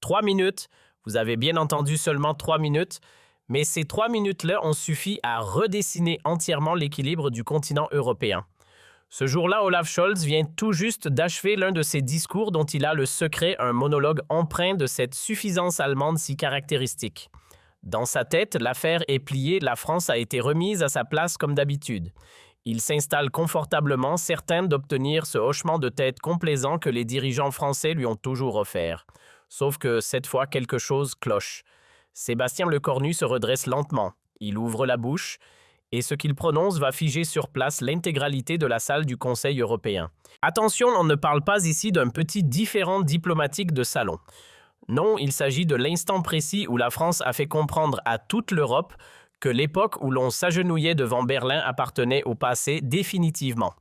3 minutes. Vous avez bien entendu seulement 3 minutes. Mais ces 3 minutes-là ont suffi à redessiner entièrement l'équilibre du continent européen. Ce jour-là, Olaf Scholz vient tout juste d'achever l'un de ses discours dont il a le secret, un monologue empreint de cette suffisance allemande si caractéristique. Dans sa tête, l'affaire est pliée, la France a été remise à sa place comme d'habitude. Il s'installe confortablement, certain d'obtenir ce hochement de tête complaisant que les dirigeants français lui ont toujours offert. Sauf que cette fois, quelque chose cloche. Sébastien Lecornu se redresse lentement. Il ouvre la bouche et ce qu'il prononce va figer sur place l'intégralité de la salle du Conseil européen. Attention, on ne parle pas ici d'un petit différend diplomatique de salon. Non, il s'agit de l'instant précis où la France a fait comprendre à toute l'Europe que l'époque où l'on s'agenouillait devant Berlin appartenait au passé définitivement.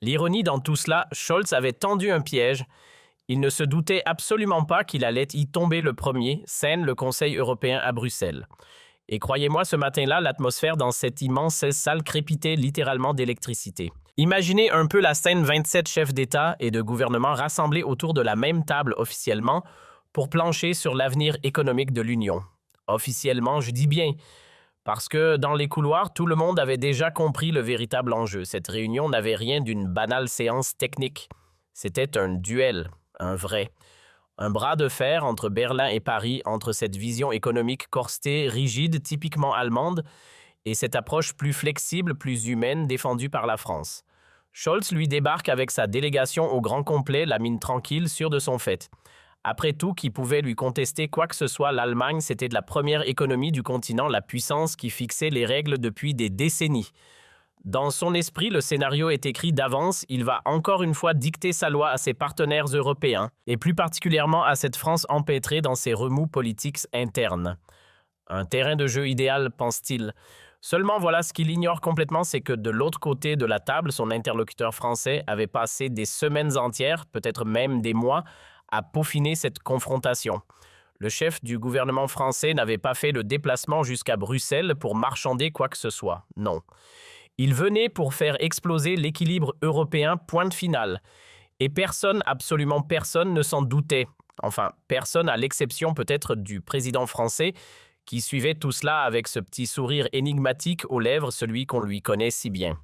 L'ironie dans tout cela, Scholz avait tendu un piège. Il ne se doutait absolument pas qu'il allait y tomber le premier, scène le Conseil européen à Bruxelles. Et croyez-moi, ce matin-là, l'atmosphère dans cette immense salle crépitait littéralement d'électricité. Imaginez un peu la scène, 27 chefs d'État et de gouvernement rassemblés autour de la même table officiellement pour plancher sur l'avenir économique de l'Union. Officiellement, je dis bien, parce que dans les couloirs, tout le monde avait déjà compris le véritable enjeu. Cette réunion n'avait rien d'une banale séance technique. C'était un duel, un vrai. Un bras de fer entre Berlin et Paris, entre cette vision économique corsetée, rigide, typiquement allemande, et cette approche plus flexible, plus humaine, défendue par la France. Scholz lui débarque avec sa délégation au grand complet, la mine tranquille, sûr de son fait. Après tout, qui pouvait lui contester quoi que ce soit, l'Allemagne, c'était la première économie du continent, la puissance qui fixait les règles depuis des décennies. Dans son esprit, le scénario est écrit d'avance, il va encore une fois dicter sa loi à ses partenaires européens, et plus particulièrement à cette France empêtrée dans ses remous politiques internes. Un terrain de jeu idéal, pense-t-il. Seulement voilà, ce qu'il ignore complètement, c'est que de l'autre côté de la table, son interlocuteur français avait passé des semaines entières, peut-être même des mois, à peaufiner cette confrontation. Le chef du gouvernement français n'avait pas fait le déplacement jusqu'à Bruxelles pour marchander quoi que ce soit, non. Il venait pour faire exploser l'équilibre européen, point final. Et personne, absolument personne, ne s'en doutait. Enfin, personne à l'exception peut-être du président français qui suivait tout cela avec ce petit sourire énigmatique aux lèvres, celui qu'on lui connaît si bien.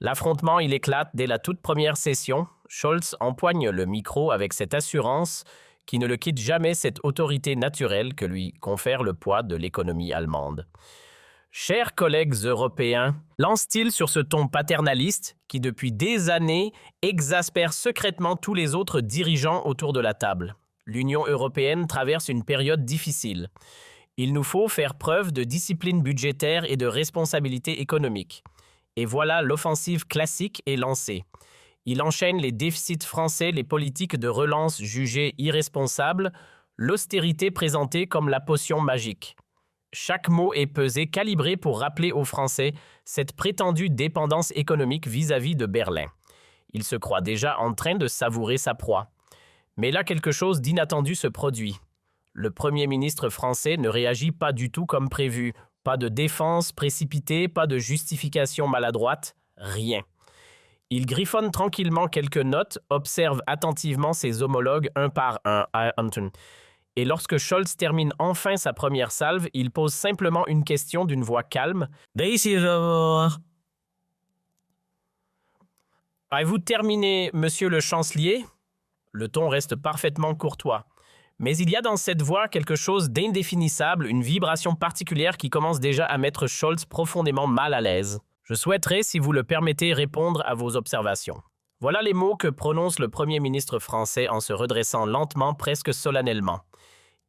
L'affrontement, il éclate dès la toute première session. Scholz empoigne le micro avec cette assurance qui ne le quitte jamais, cette autorité naturelle que lui confère le poids de l'économie allemande. Chers collègues européens, lance-t-il sur ce ton paternaliste qui, depuis des années, exaspère secrètement tous les autres dirigeants autour de la table. L'Union européenne traverse une période difficile. Il nous faut faire preuve de discipline budgétaire et de responsabilité économique. Et voilà, l'offensive classique est lancée. Il enchaîne les déficits français, les politiques de relance jugées irresponsables, l'austérité présentée comme la potion magique. Chaque mot est pesé, calibré pour rappeler aux Français cette prétendue dépendance économique vis-à-vis de Berlin. Il se croit déjà en train de savourer sa proie. Mais là, quelque chose d'inattendu se produit. Le Premier ministre français ne réagit pas du tout comme prévu. Pas de défense précipitée, pas de justification maladroite, rien. Il griffonne tranquillement quelques notes, observe attentivement ses homologues un par un. Et lorsque Scholz termine enfin sa première salve, il pose simplement une question d'une voix calme. « Avez-vous terminé, monsieur le chancelier ?» Le ton reste parfaitement courtois. Mais il y a dans cette voix quelque chose d'indéfinissable, une vibration particulière qui commence déjà à mettre Scholz profondément mal à l'aise. Je souhaiterais, si vous le permettez, répondre à vos observations. Voilà les mots que prononce le Premier ministre français en se redressant lentement, presque solennellement.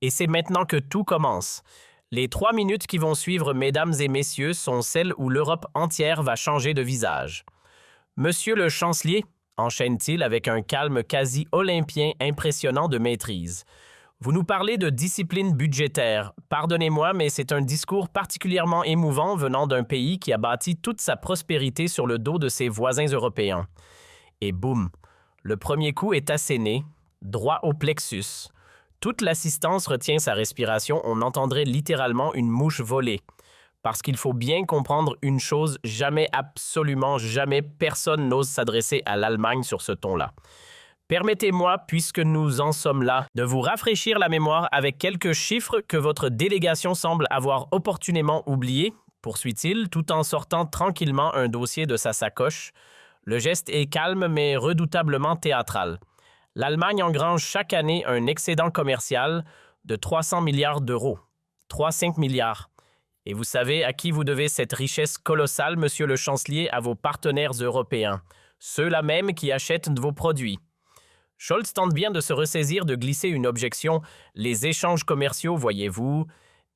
Et c'est maintenant que tout commence. Les 3 minutes qui vont suivre, mesdames et messieurs, sont celles où l'Europe entière va changer de visage. Monsieur le chancelier, enchaîne-t-il avec un calme quasi olympien impressionnant de maîtrise. Vous nous parlez de discipline budgétaire. Pardonnez-moi, mais c'est un discours particulièrement émouvant venant d'un pays qui a bâti toute sa prospérité sur le dos de ses voisins européens. Et boum, le premier coup est asséné, droit au plexus. Toute l'assistance retient sa respiration, on entendrait littéralement une mouche voler. Parce qu'il faut bien comprendre une chose, jamais, absolument jamais, personne n'ose s'adresser à l'Allemagne sur ce ton-là. Permettez-moi, puisque nous en sommes là, de vous rafraîchir la mémoire avec quelques chiffres que votre délégation semble avoir opportunément oubliés, poursuit-il, tout en sortant tranquillement un dossier de sa sacoche. Le geste est calme mais redoutablement théâtral. L'Allemagne engrange chaque année un excédent commercial de 300 milliards d'euros. 3,5 milliards. Et vous savez à qui vous devez cette richesse colossale, monsieur le chancelier, à vos partenaires européens, ceux-là même qui achètent vos produits. Scholz tente bien de se ressaisir de glisser une objection, les échanges commerciaux, voyez-vous,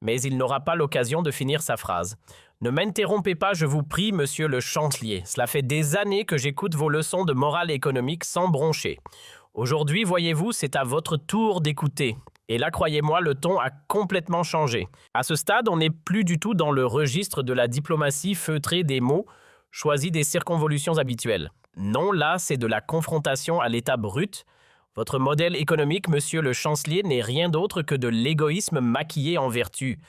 mais il n'aura pas l'occasion de finir sa phrase. Ne m'interrompez pas, je vous prie, monsieur le chancelier. Cela fait des années que j'écoute vos leçons de morale économique sans broncher. Aujourd'hui, voyez-vous, c'est à votre tour d'écouter. Et là, croyez-moi, le ton a complètement changé. À ce stade, on n'est plus du tout dans le registre de la diplomatie feutrée des mots, choisie des circonvolutions habituelles. Non, là, c'est de la confrontation à l'état brut. Votre modèle économique, monsieur le chancelier, n'est rien d'autre que de l'égoïsme maquillé en vertu.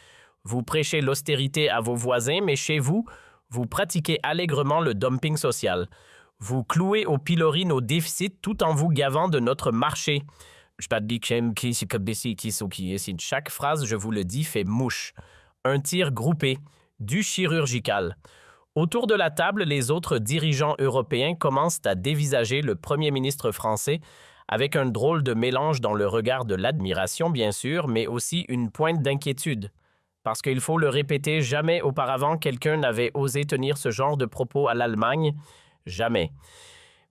Vous prêchez l'austérité à vos voisins, mais chez vous, vous pratiquez allègrement le dumping social. Vous clouez au pilori nos déficits tout en vous gavant de notre marché. Chaque phrase, je vous le dis, fait mouche. Un tir groupé, du chirurgical. Autour de la table, les autres dirigeants européens commencent à dévisager le Premier ministre français avec un drôle de mélange dans le regard de l'admiration, bien sûr, mais aussi une pointe d'inquiétude. Parce qu'il faut le répéter, jamais auparavant quelqu'un n'avait osé tenir ce genre de propos à l'Allemagne. Jamais.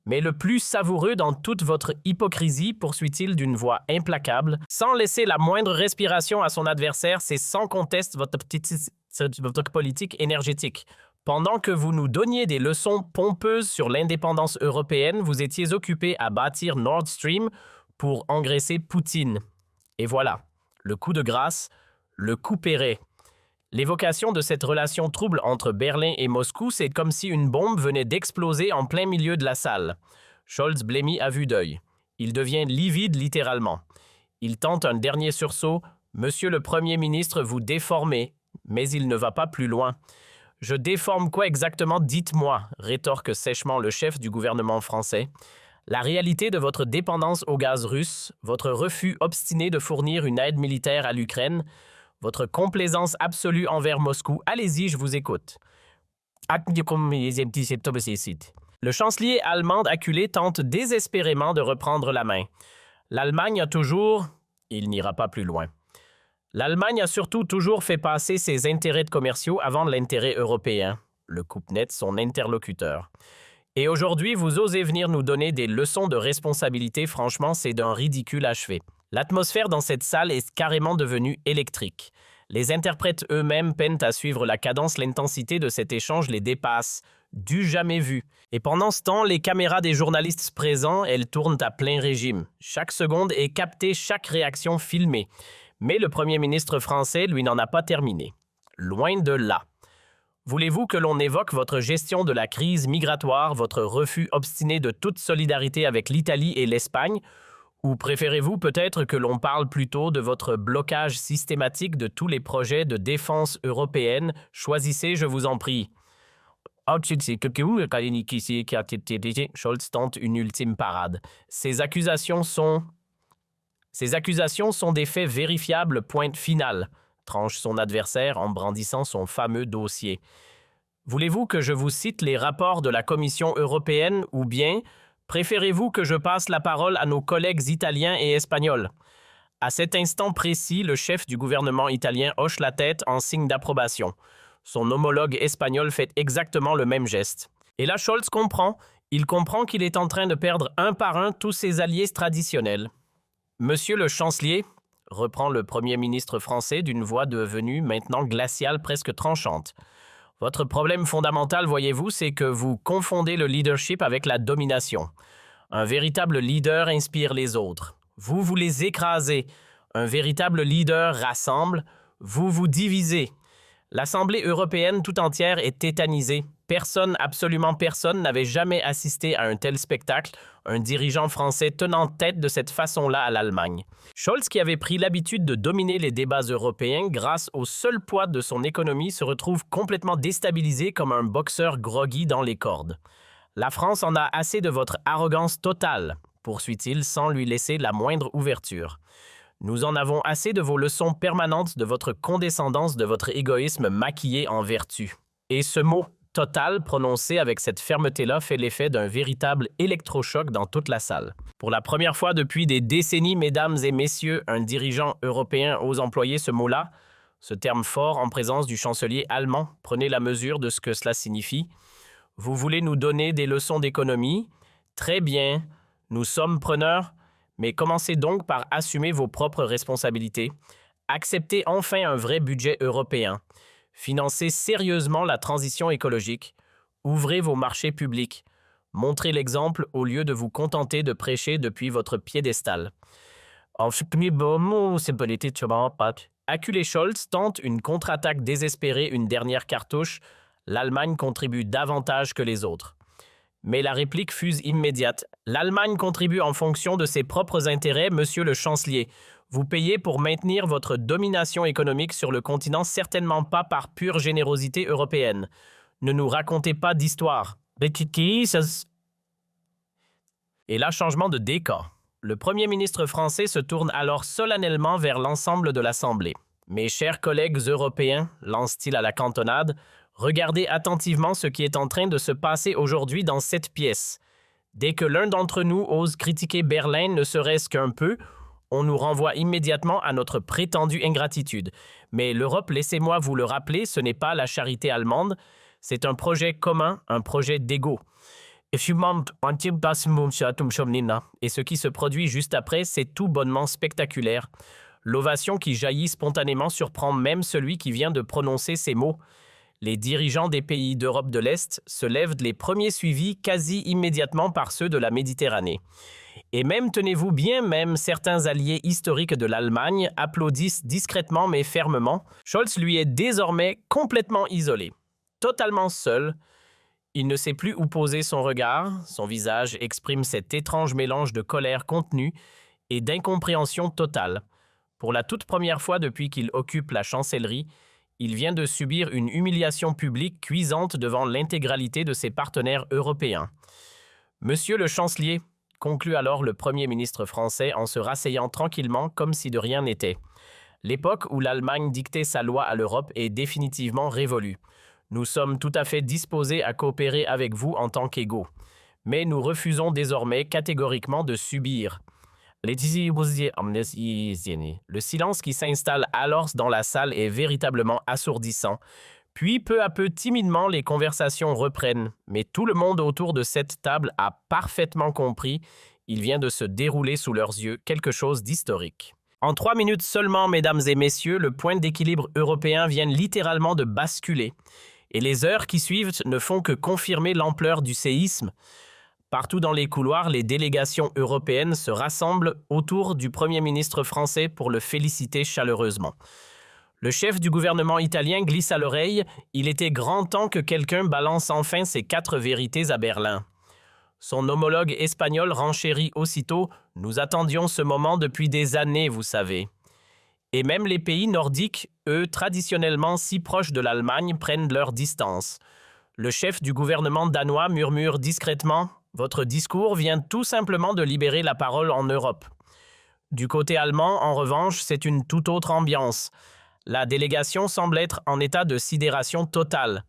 Mais le plus savoureux dans toute votre hypocrisie, poursuit-il d'une voix implacable, sans laisser la moindre respiration à son adversaire, c'est sans conteste votre politique énergétique. Pendant que vous nous donniez des leçons pompeuses sur l'indépendance européenne, vous étiez occupé à bâtir Nord Stream pour engraisser Poutine. Et voilà, le coup de grâce, le coup péré. L'évocation de cette relation trouble entre Berlin et Moscou, c'est comme si une bombe venait d'exploser en plein milieu de la salle. Scholz blêmit à vue d'œil. Il devient livide littéralement. Il tente un dernier sursaut. « Monsieur le Premier ministre, vous déformez. » Mais il ne va pas plus loin. « Je déforme quoi exactement, dites-moi » rétorque sèchement le chef du gouvernement français. La réalité de votre dépendance au gaz russe, votre refus obstiné de fournir une aide militaire à l'Ukraine, votre complaisance absolue envers Moscou, allez-y, je vous écoute. Le chancelier allemand acculé tente désespérément de reprendre la main. L'Allemagne a toujours... Il n'ira pas plus loin. L'Allemagne a surtout toujours fait passer ses intérêts commerciaux avant l'intérêt européen. Le coupe net son interlocuteur. Et aujourd'hui, vous osez venir nous donner des leçons de responsabilité, franchement, c'est d'un ridicule achevé. L'atmosphère dans cette salle est carrément devenue électrique. Les interprètes eux-mêmes peinent à suivre la cadence, l'intensité de cet échange les dépasse. Du jamais vu. Et pendant ce temps, les caméras des journalistes présents, elles tournent à plein régime. Chaque seconde est captée, chaque réaction filmée. Mais le Premier ministre français, lui, n'en a pas terminé. Loin de là. Voulez-vous que l'on évoque votre gestion de la crise migratoire, votre refus obstiné de toute solidarité avec l'Italie et l'Espagne, ou préférez-vous peut-être que l'on parle plutôt de votre blocage systématique de tous les projets de défense européenne? Choisissez, je vous en prie. Scholz tente une ultime parade. Ces accusations sont des faits vérifiables, pointe finale, tranche son adversaire en brandissant son fameux dossier. Voulez-vous que je vous cite les rapports de la Commission européenne ou bien préférez-vous que je passe la parole à nos collègues italiens et espagnols? À cet instant précis, le chef du gouvernement italien hoche la tête en signe d'approbation. Son homologue espagnol fait exactement le même geste. Et là, Scholz comprend. Il comprend qu'il est en train de perdre un par un tous ses alliés traditionnels. Monsieur le chancelier, reprend le Premier ministre français d'une voix devenue maintenant glaciale, presque tranchante. Votre problème fondamental, voyez-vous, c'est que vous confondez le leadership avec la domination. Un véritable leader inspire les autres. Vous les écrasez. Un véritable leader rassemble. Vous vous divisez. L'Assemblée européenne tout entière est tétanisée. Personne, absolument personne, n'avait jamais assisté à un tel spectacle, un dirigeant français tenant tête de cette façon-là à l'Allemagne. Scholz, qui avait pris l'habitude de dominer les débats européens grâce au seul poids de son économie, se retrouve complètement déstabilisé comme un boxeur groggy dans les cordes. La France en a assez de votre arrogance totale. poursuit-il sans lui laisser la moindre ouverture. Nous en avons assez de vos leçons permanentes, de votre condescendance, de votre égoïsme maquillé en vertu. Et ce mot « total » prononcé avec cette fermeté-là fait l'effet d'un véritable électrochoc dans toute la salle. Pour la première fois depuis des décennies, mesdames et messieurs, un dirigeant européen ose employer ce mot-là, ce terme fort en présence du chancelier allemand. Prenez la mesure de ce que cela signifie. Vous voulez nous donner des leçons d'économie? Très bien, nous sommes preneurs. Mais commencez donc par assumer vos propres responsabilités. Acceptez enfin un vrai budget européen. Financez sérieusement la transition écologique. Ouvrez vos marchés publics. Montrez l'exemple au lieu de vous contenter de prêcher depuis votre piédestal. Acculé Scholz tente une contre-attaque désespérée, une dernière cartouche. L'Allemagne contribue davantage que les autres. Mais la réplique fuse immédiate. L'Allemagne contribue en fonction de ses propres intérêts, monsieur le chancelier. Vous payez pour maintenir votre domination économique sur le continent, certainement pas par pure générosité européenne. Ne nous racontez pas d'histoire. Et là, changement de décor. Le Premier ministre français se tourne alors solennellement vers l'ensemble de l'Assemblée. Mes chers collègues européens, lance-t-il à la cantonade, regardez attentivement ce qui est en train de se passer aujourd'hui dans cette pièce. Dès que l'un d'entre nous ose critiquer Berlin ne serait-ce qu'un peu, on nous renvoie immédiatement à notre prétendue ingratitude. Mais l'Europe, laissez-moi vous le rappeler, ce n'est pas la charité allemande, c'est un projet commun, un projet d'ego. Et ce qui se produit juste après, c'est tout bonnement spectaculaire. L'ovation qui jaillit spontanément surprend même celui qui vient de prononcer ces mots. Les dirigeants des pays d'Europe de l'Est se lèvent les premiers suivis quasi immédiatement par ceux de la Méditerranée. Et même, tenez-vous bien, même certains alliés historiques de l'Allemagne applaudissent discrètement mais fermement. Scholz lui est désormais complètement isolé, totalement seul. Il ne sait plus où poser son regard, son visage exprime cet étrange mélange de colère contenue et d'incompréhension totale. Pour la toute première fois depuis qu'il occupe la chancellerie, il vient de subir une humiliation publique cuisante devant l'intégralité de ses partenaires européens. « Monsieur le chancelier », conclut alors le Premier ministre français en se rasseyant tranquillement comme si de rien n'était. L'époque où l'Allemagne dictait sa loi à l'Europe est définitivement révolue. Nous sommes tout à fait disposés à coopérer avec vous en tant qu'égaux. Mais nous refusons désormais catégoriquement de subir. Le silence qui s'installe alors dans la salle est véritablement assourdissant. Puis, peu à peu, timidement, les conversations reprennent. Mais tout le monde autour de cette table a parfaitement compris. Il vient de se dérouler sous leurs yeux quelque chose d'historique. En 3 minutes seulement, mesdames et messieurs, le point d'équilibre européen vient littéralement de basculer. Et les heures qui suivent ne font que confirmer l'ampleur du séisme. Partout dans les couloirs, les délégations européennes se rassemblent autour du Premier ministre français pour le féliciter chaleureusement. Le chef du gouvernement italien glisse à l'oreille « Il était grand temps que quelqu'un balance enfin ses 4 vérités à Berlin ». Son homologue espagnol renchérit aussitôt « Nous attendions ce moment depuis des années, vous savez ». Et même les pays nordiques, eux, traditionnellement si proches de l'Allemagne, prennent leur distance. Le chef du gouvernement danois murmure discrètement « Votre discours vient tout simplement de libérer la parole en Europe ». Du côté allemand, en revanche, c'est une toute autre ambiance. La délégation semble être en état de sidération totale.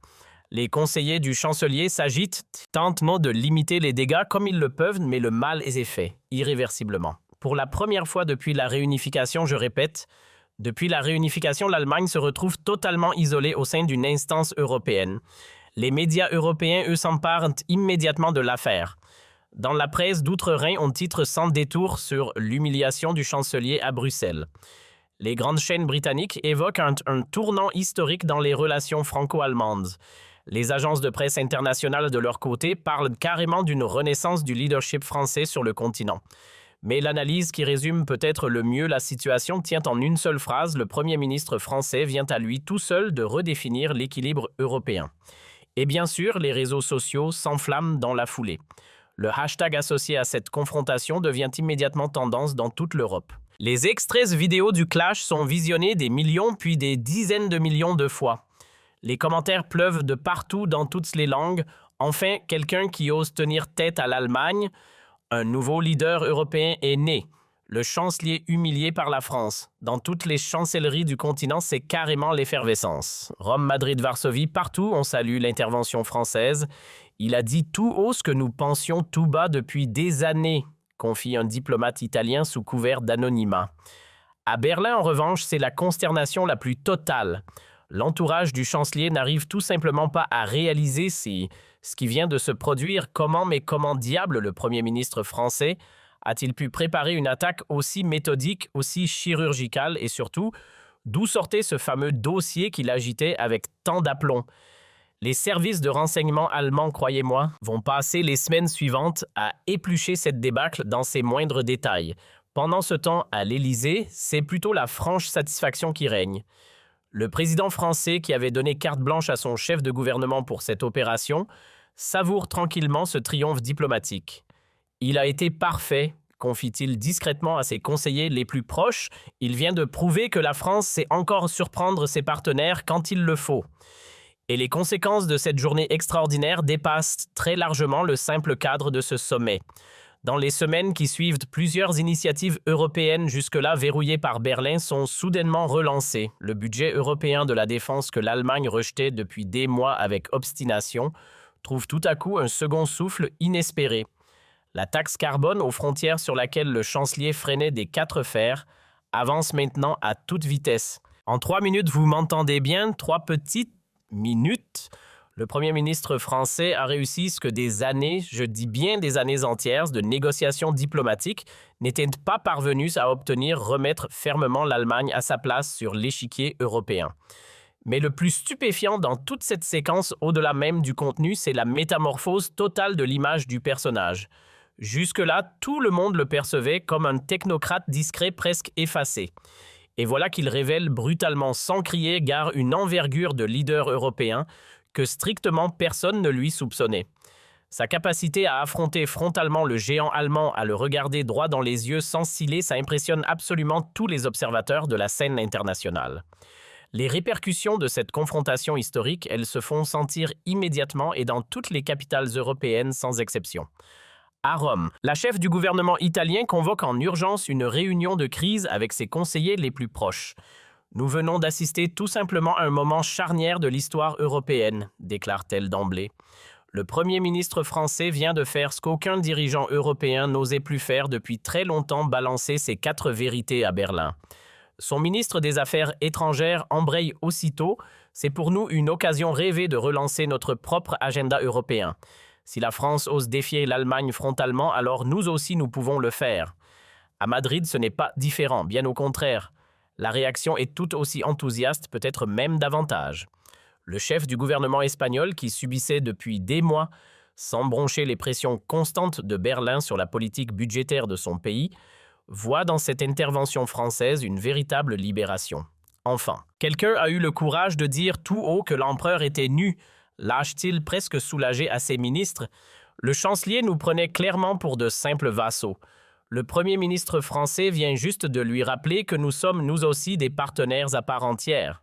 Les conseillers du chancelier s'agitent, tentent de limiter les dégâts comme ils le peuvent, mais le mal est fait, irréversiblement. Pour la première fois depuis la réunification, je répète, depuis la réunification, l'Allemagne se retrouve totalement isolée au sein d'une instance européenne. Les médias européens, eux, s'emparent immédiatement de l'affaire. Dans la presse d'outre-Rhin, on titre sans détour sur l'humiliation du chancelier à Bruxelles. Les grandes chaînes britanniques évoquent un tournant historique dans les relations franco-allemandes. Les agences de presse internationales, de leur côté, parlent carrément d'une renaissance du leadership français sur le continent. Mais l'analyse qui résume peut-être le mieux la situation tient en une seule phrase. Le Premier ministre français vient à lui tout seul de redéfinir l'équilibre européen. Et bien sûr, les réseaux sociaux s'enflamment dans la foulée. Le hashtag associé à cette confrontation devient immédiatement tendance dans toute l'Europe. Les extraits vidéo du clash sont visionnés des millions puis des dizaines de millions de fois. Les commentaires pleuvent de partout dans toutes les langues. Enfin, quelqu'un qui ose tenir tête à l'Allemagne. Un nouveau leader européen est né. Le chancelier humilié par la France. Dans toutes les chancelleries du continent, c'est carrément l'effervescence. Rome, Madrid, Varsovie, partout, on salue l'intervention française. Il a dit tout haut ce que nous pensions tout bas depuis des années, confie un diplomate italien sous couvert d'anonymat. À Berlin, en revanche, c'est la consternation la plus totale. L'entourage du chancelier n'arrive tout simplement pas à réaliser ce qui vient de se produire. Comment diable le Premier ministre français a-t-il pu préparer une attaque aussi méthodique, aussi chirurgicale et surtout, d'où sortait ce fameux dossier qu'il agitait avec tant d'aplomb? Les services de renseignement allemands, croyez-moi, vont passer les semaines suivantes à éplucher cette débâcle dans ses moindres détails. Pendant ce temps, à l'Élysée, c'est plutôt la franche satisfaction qui règne. Le président français, qui avait donné carte blanche à son chef de gouvernement pour cette opération, savoure tranquillement ce triomphe diplomatique. Il a été parfait, confie-t-il discrètement à ses conseillers les plus proches. Il vient de prouver que la France sait encore surprendre ses partenaires quand il le faut. Et les conséquences de cette journée extraordinaire dépassent très largement le simple cadre de ce sommet. Dans les semaines qui suivent, plusieurs initiatives européennes jusque-là verrouillées par Berlin sont soudainement relancées. Le budget européen de la défense que l'Allemagne rejetait depuis des mois avec obstination trouve tout à coup un second souffle inespéré. La taxe carbone aux frontières sur laquelle le chancelier freinait des quatre fers avance maintenant à toute vitesse. En 3 minutes, vous m'entendez bien, 3 petites minutes. Le Premier ministre français a réussi ce que des années, je dis bien des années entières, de négociations diplomatiques n'étaient pas parvenus à obtenir remettre fermement l'Allemagne à sa place sur l'échiquier européen. Mais le plus stupéfiant dans toute cette séquence, au-delà même du contenu, c'est la métamorphose totale de l'image du personnage. Jusque-là, tout le monde le percevait comme un technocrate discret presque effacé. Et voilà qu'il révèle brutalement, sans crier gare, une envergure de leader européen que strictement personne ne lui soupçonnait. Sa capacité à affronter frontalement le géant allemand, à le regarder droit dans les yeux sans ciller, ça impressionne absolument tous les observateurs de la scène internationale. Les répercussions de cette confrontation historique, elles se font sentir immédiatement et dans toutes les capitales européennes sans exception. À Rome, la chef du gouvernement italien convoque en urgence une réunion de crise avec ses conseillers les plus proches. « Nous venons d'assister tout simplement à un moment charnière de l'histoire européenne », déclare-t-elle d'emblée. Le Premier ministre français vient de faire ce qu'aucun dirigeant européen n'osait plus faire depuis très longtemps, balancer ses 4 vérités à Berlin. Son ministre des Affaires étrangères embraye aussitôt. C'est pour nous une occasion rêvée de relancer notre propre agenda européen. Si la France ose défier l'Allemagne frontalement, alors nous aussi nous pouvons le faire. À Madrid, ce n'est pas différent, bien au contraire. La réaction est tout aussi enthousiaste, peut-être même davantage. Le chef du gouvernement espagnol, qui subissait depuis des mois, sans broncher les pressions constantes de Berlin sur la politique budgétaire de son pays, voit dans cette intervention française une véritable libération. Enfin, quelqu'un a eu le courage de dire tout haut que l'empereur était nu, lâche-t-il presque soulagé à ses ministres. Le chancelier nous prenait clairement pour de simples vassaux. Le Premier ministre français vient juste de lui rappeler que nous sommes nous aussi des partenaires à part entière.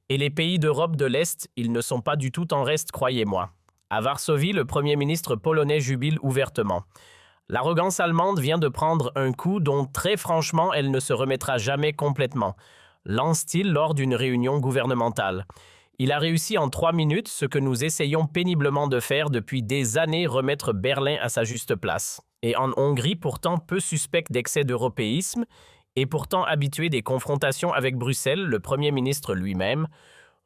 Et les pays d'Europe de l'Est, ils ne sont pas du tout en reste, croyez-moi. À Varsovie, le Premier ministre polonais jubile ouvertement. L'arrogance allemande vient de prendre un coup dont, très franchement, elle ne se remettra jamais complètement, lance-t-il lors d'une réunion gouvernementale. Il a réussi en 3 minutes ce que nous essayons péniblement de faire depuis des années, remettre Berlin à sa juste place. Et en Hongrie, pourtant peu suspecte d'excès d'européisme, et pourtant habitué des confrontations avec Bruxelles, le Premier ministre lui-même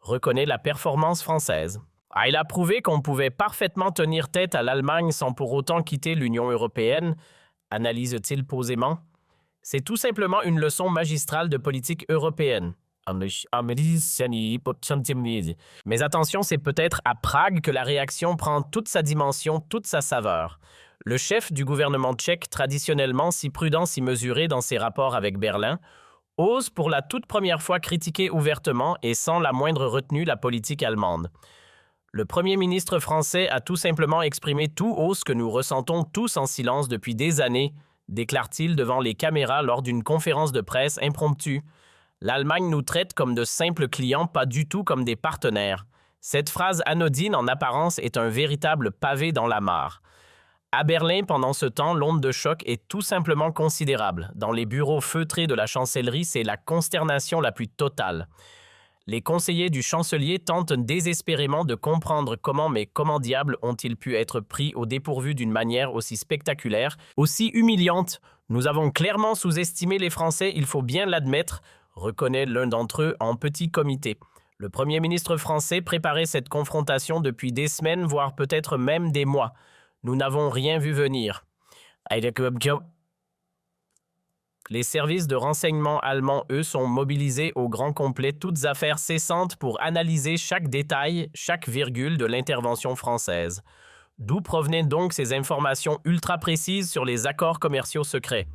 reconnaît la performance française. Il a prouvé qu'on pouvait parfaitement tenir tête à l'Allemagne sans pour autant quitter l'Union européenne, analyse-t-il posément. C'est tout simplement une leçon magistrale de politique européenne. Mais attention, c'est peut-être à Prague que la réaction prend toute sa dimension, toute sa saveur. Le chef du gouvernement tchèque, traditionnellement si prudent, si mesuré dans ses rapports avec Berlin, ose pour la toute première fois critiquer ouvertement et sans la moindre retenue la politique allemande. Le Premier ministre français a tout simplement exprimé tout haut ce que nous ressentons tous en silence depuis des années, déclare-t-il devant les caméras lors d'une conférence de presse impromptue. L'Allemagne nous traite comme de simples clients, pas du tout comme des partenaires. Cette phrase anodine en apparence est un véritable pavé dans la mare. À Berlin, pendant ce temps, l'onde de choc est tout simplement considérable. Dans les bureaux feutrés de la chancellerie, c'est la consternation la plus totale. Les conseillers du chancelier tentent désespérément de comprendre comment diable ont-ils pu être pris au dépourvu d'une manière aussi spectaculaire, aussi humiliante. Nous avons clairement sous-estimé les Français, il faut bien l'admettre, reconnaît l'un d'entre eux en petit comité. Le Premier ministre français préparait cette confrontation depuis des semaines, voire peut-être même des mois. Nous n'avons rien vu venir. Les services de renseignement allemands, eux, sont mobilisés au grand complet, toutes affaires cessantes pour analyser chaque détail, chaque virgule de l'intervention française. D'où provenaient donc ces informations ultra précises sur les accords commerciaux secrets?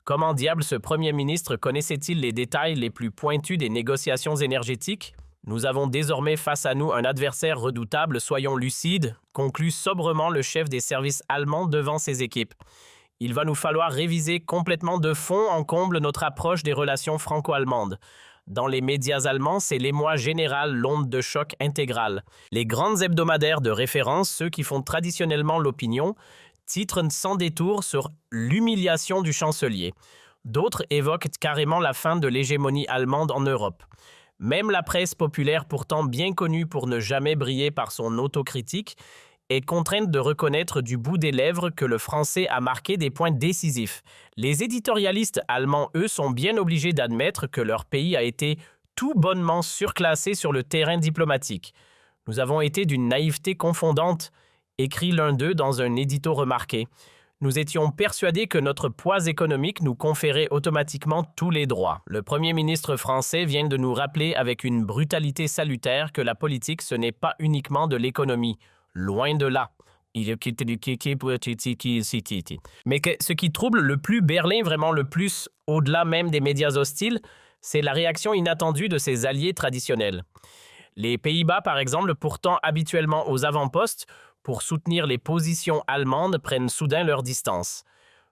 Comment diable ce Premier ministre connaissait-il les détails les plus pointus des négociations énergétiques? Nous avons désormais face à nous un adversaire redoutable, soyons lucides, conclut sobrement le chef des services allemands devant ses équipes. Il va nous falloir réviser complètement de fond en comble notre approche des relations franco-allemandes. Dans les médias allemands, c'est l'émoi général, l'onde de choc intégrale. Les grandes hebdomadaires de référence, ceux qui font traditionnellement l'opinion, titrent sans détour sur l'humiliation du chancelier. D'autres évoquent carrément la fin de l'hégémonie allemande en Europe. Même la presse populaire, pourtant bien connue pour ne jamais briller par son autocritique, est contrainte de reconnaître du bout des lèvres que le français a marqué des points décisifs. Les éditorialistes allemands, eux, sont bien obligés d'admettre que leur pays a été tout bonnement surclassé sur le terrain diplomatique. Nous avons été d'une naïveté confondante, écrit l'un d'eux dans un édito remarqué. Nous étions persuadés que notre poids économique nous conférait automatiquement tous les droits. Le Premier ministre français vient de nous rappeler avec une brutalité salutaire que la politique, ce n'est pas uniquement de l'économie. Loin de là. Mais ce qui trouble le plus Berlin, vraiment le plus, au-delà même des médias hostiles, c'est la réaction inattendue de ses alliés traditionnels. Les Pays-Bas, par exemple, pourtant habituellement aux avant-postes, pour soutenir les positions allemandes, prennent soudain leur distance.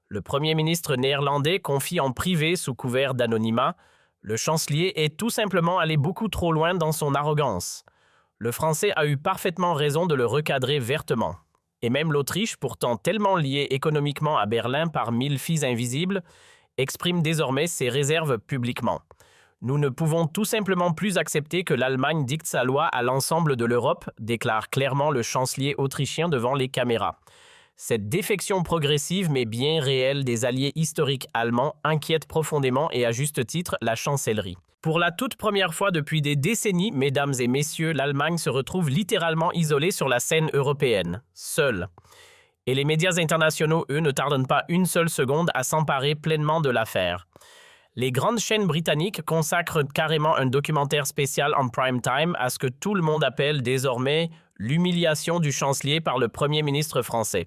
Le Premier ministre néerlandais confie en privé sous couvert d'anonymat. Le chancelier est tout simplement allé beaucoup trop loin dans son arrogance. Le Français a eu parfaitement raison de le recadrer vertement. Et même l'Autriche, pourtant tellement liée économiquement à Berlin par 1000 fils invisibles, exprime désormais ses réserves publiquement. Nous ne pouvons tout simplement plus accepter que l'Allemagne dicte sa loi à l'ensemble de l'Europe, déclare clairement le chancelier autrichien devant les caméras. Cette défection progressive mais bien réelle des alliés historiques allemands inquiète profondément et à juste titre la chancellerie. Pour la toute première fois depuis des décennies, mesdames et messieurs, l'Allemagne se retrouve littéralement isolée sur la scène européenne, seule. Et les médias internationaux, eux, ne tardent pas une seule seconde à s'emparer pleinement de l'affaire. Les grandes chaînes britanniques consacrent carrément un documentaire spécial en prime time à ce que tout le monde appelle désormais l'humiliation du chancelier par le Premier ministre français.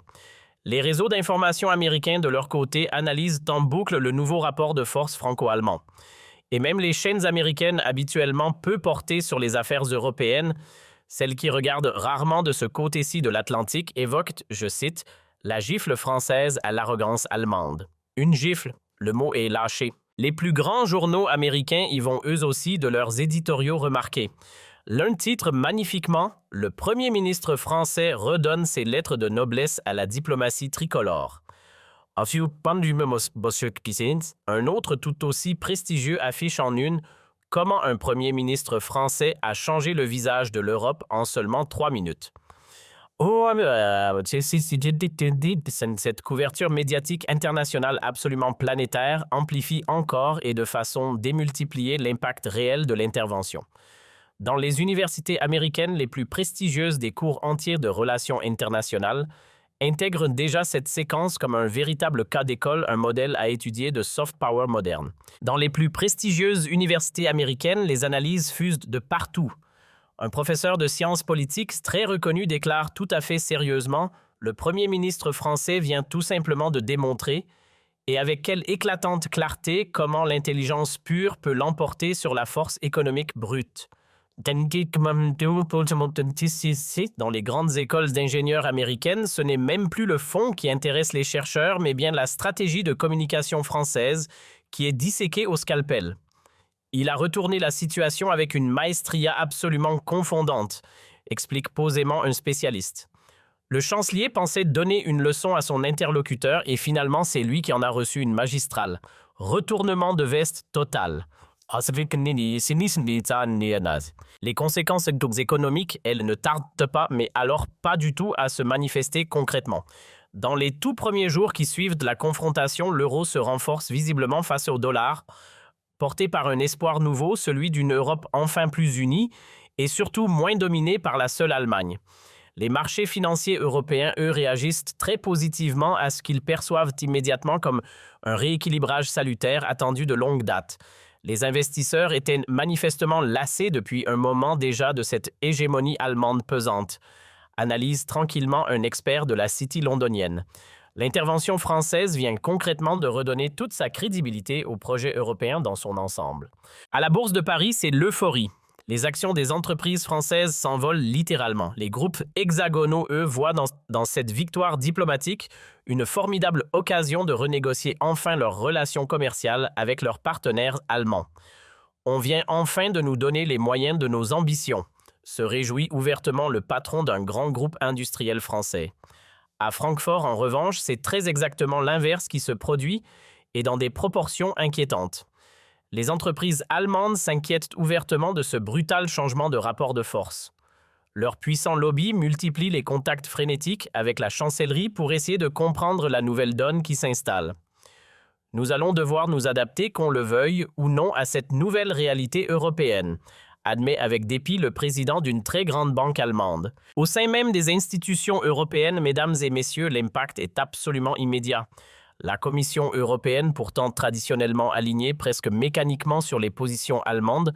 Les réseaux d'information américains, de leur côté, analysent en boucle le nouveau rapport de force franco-allemand. Et même les chaînes américaines habituellement peu portées sur les affaires européennes, celles qui regardent rarement de ce côté-ci de l'Atlantique, évoquent, je cite, « la gifle française à l'arrogance allemande ». Une gifle, le mot est lâché. Les plus grands journaux américains y vont eux aussi de leurs éditoriaux remarqués. L'un titre magnifiquement « Le Premier ministre français redonne ses lettres de noblesse à la diplomatie tricolore ». Un autre tout aussi prestigieux affiche en une « Comment un Premier ministre français a changé le visage de l'Europe en seulement 3 minutes ». Cette couverture médiatique internationale absolument planétaire amplifie encore et de façon démultipliée l'impact réel de l'intervention. Dans les universités américaines les plus prestigieuses des cours entiers de relations internationales, intègrent déjà cette séquence comme un véritable cas d'école, un modèle à étudier de soft power moderne. Dans les plus prestigieuses universités américaines, les analyses fusent de partout. Un professeur de sciences politiques très reconnu déclare tout à fait sérieusement « Le Premier ministre français vient tout simplement de démontrer, et avec quelle éclatante clarté, comment l'intelligence pure peut l'emporter sur la force économique brute. » Dans les grandes écoles d'ingénieurs américaines, ce n'est même plus le fond qui intéresse les chercheurs, mais bien la stratégie de communication française qui est disséquée au scalpel. Il a retourné la situation avec une maestria absolument confondante, explique posément un spécialiste. Le chancelier pensait donner une leçon à son interlocuteur et finalement c'est lui qui en a reçu une magistrale. Retournement de veste total. Les conséquences économiques, elles ne tardent pas, mais alors pas du tout à se manifester concrètement. Dans les tout premiers jours qui suivent la confrontation, l'euro se renforce visiblement face au dollar, porté par un espoir nouveau, celui d'une Europe enfin plus unie et surtout moins dominée par la seule Allemagne. Les marchés financiers européens, eux, réagissent très positivement à ce qu'ils perçoivent immédiatement comme un rééquilibrage salutaire attendu de longue date. Les investisseurs étaient manifestement lassés depuis un moment déjà de cette hégémonie allemande pesante, analyse tranquillement un expert de la City londonienne. L'intervention française vient concrètement de redonner toute sa crédibilité au projet européen dans son ensemble. À la Bourse de Paris, c'est l'euphorie. Les actions des entreprises françaises s'envolent littéralement. Les groupes hexagonaux, eux, voient dans cette victoire diplomatique une formidable occasion de renégocier enfin leurs relations commerciales avec leurs partenaires allemands. On vient enfin de nous donner les moyens de nos ambitions, se réjouit ouvertement le patron d'un grand groupe industriel français. À Francfort, en revanche, c'est très exactement l'inverse qui se produit et dans des proportions inquiétantes. Les entreprises allemandes s'inquiètent ouvertement de ce brutal changement de rapport de force. Leur puissant lobby multiplie les contacts frénétiques avec la chancellerie pour essayer de comprendre la nouvelle donne qui s'installe. Nous allons devoir nous adapter, qu'on le veuille ou non, à cette nouvelle réalité européenne, admet avec dépit le président d'une très grande banque allemande. Au sein même des institutions européennes, mesdames et messieurs, l'impact est absolument immédiat. La Commission européenne, pourtant traditionnellement alignée presque mécaniquement sur les positions allemandes,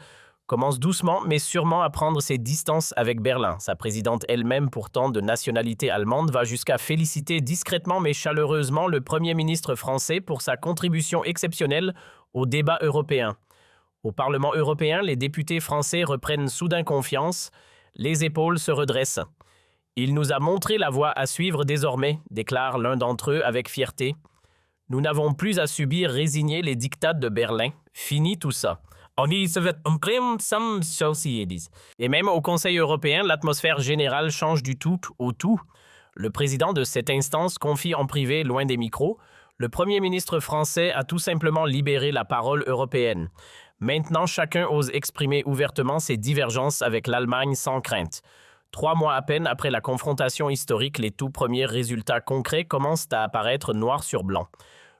commence doucement mais sûrement à prendre ses distances avec Berlin. Sa présidente elle-même, pourtant de nationalité allemande, va jusqu'à féliciter discrètement mais chaleureusement le Premier ministre français pour sa contribution exceptionnelle au débat européen. Au Parlement européen, les députés français reprennent soudain confiance, les épaules se redressent. Il nous a montré la voie à suivre désormais, déclare l'un d'entre eux avec fierté. Nous n'avons plus à subir résigner les diktats de Berlin. Fini tout ça. Et même au Conseil européen, l'atmosphère générale change du tout au tout. Le président de cette instance confie en privé, loin des micros, le Premier ministre français a tout simplement libéré la parole européenne. Maintenant, chacun ose exprimer ouvertement ses divergences avec l'Allemagne sans crainte. 3 mois à peine après la confrontation historique, les tout premiers résultats concrets commencent à apparaître noir sur blanc.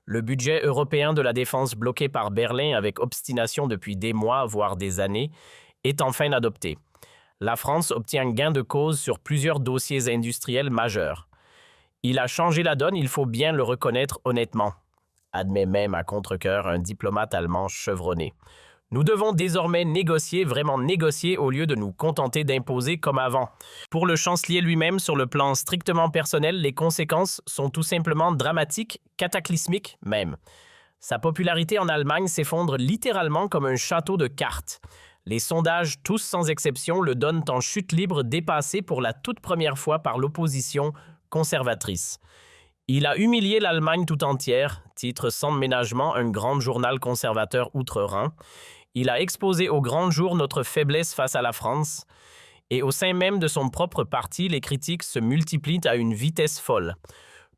Le budget européen de la défense bloqué par Berlin avec obstination depuis des mois, voire des années, est enfin adopté. La France obtient gain de cause sur plusieurs dossiers industriels majeurs. Il a changé la donne, il faut bien le reconnaître honnêtement, admet même à contre-cœur un diplomate allemand chevronné. Nous devons désormais négocier, vraiment négocier, au lieu de nous contenter d'imposer comme avant. Pour le chancelier lui-même, sur le plan strictement personnel, les conséquences sont tout simplement dramatiques, cataclysmiques même. Sa popularité en Allemagne s'effondre littéralement comme un château de cartes. Les sondages, tous sans exception, le donnent en chute libre, dépassé pour la toute première fois par l'opposition conservatrice. Il a humilié l'Allemagne tout entière, titre sans ménagement un grand journal conservateur outre-Rhin. Il a exposé au grand jour notre faiblesse face à la France, et au sein même de son propre parti, les critiques se multiplient à une vitesse folle.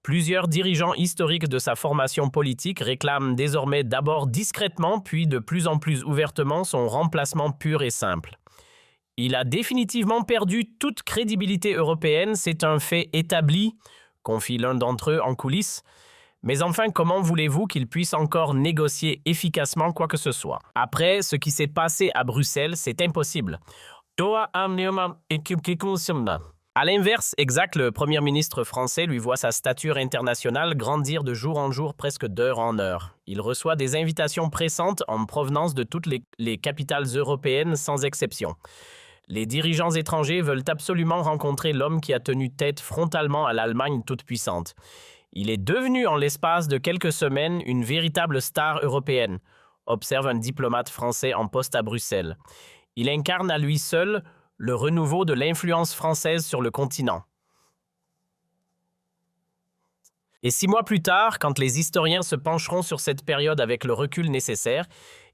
Plusieurs dirigeants historiques de sa formation politique réclament désormais d'abord discrètement, puis de plus en plus ouvertement son remplacement pur et simple. Il a définitivement perdu toute crédibilité européenne, c'est un fait établi, confie l'un d'entre eux en coulisses. Mais enfin, comment voulez-vous qu'il puisse encore négocier efficacement quoi que ce soit? Après ce qui s'est passé à Bruxelles, c'est impossible. À l'inverse, exact, le Premier ministre français lui voit sa stature internationale grandir de jour en jour, presque d'heure en heure. Il reçoit des invitations pressantes en provenance de toutes les capitales européennes sans exception. Les dirigeants étrangers veulent absolument rencontrer l'homme qui a tenu tête frontalement à l'Allemagne toute puissante. Il est devenu en l'espace de quelques semaines une véritable star européenne, observe un diplomate français en poste à Bruxelles. Il incarne à lui seul le renouveau de l'influence française sur le continent. Et 6 mois plus tard, quand les historiens se pencheront sur cette période avec le recul nécessaire,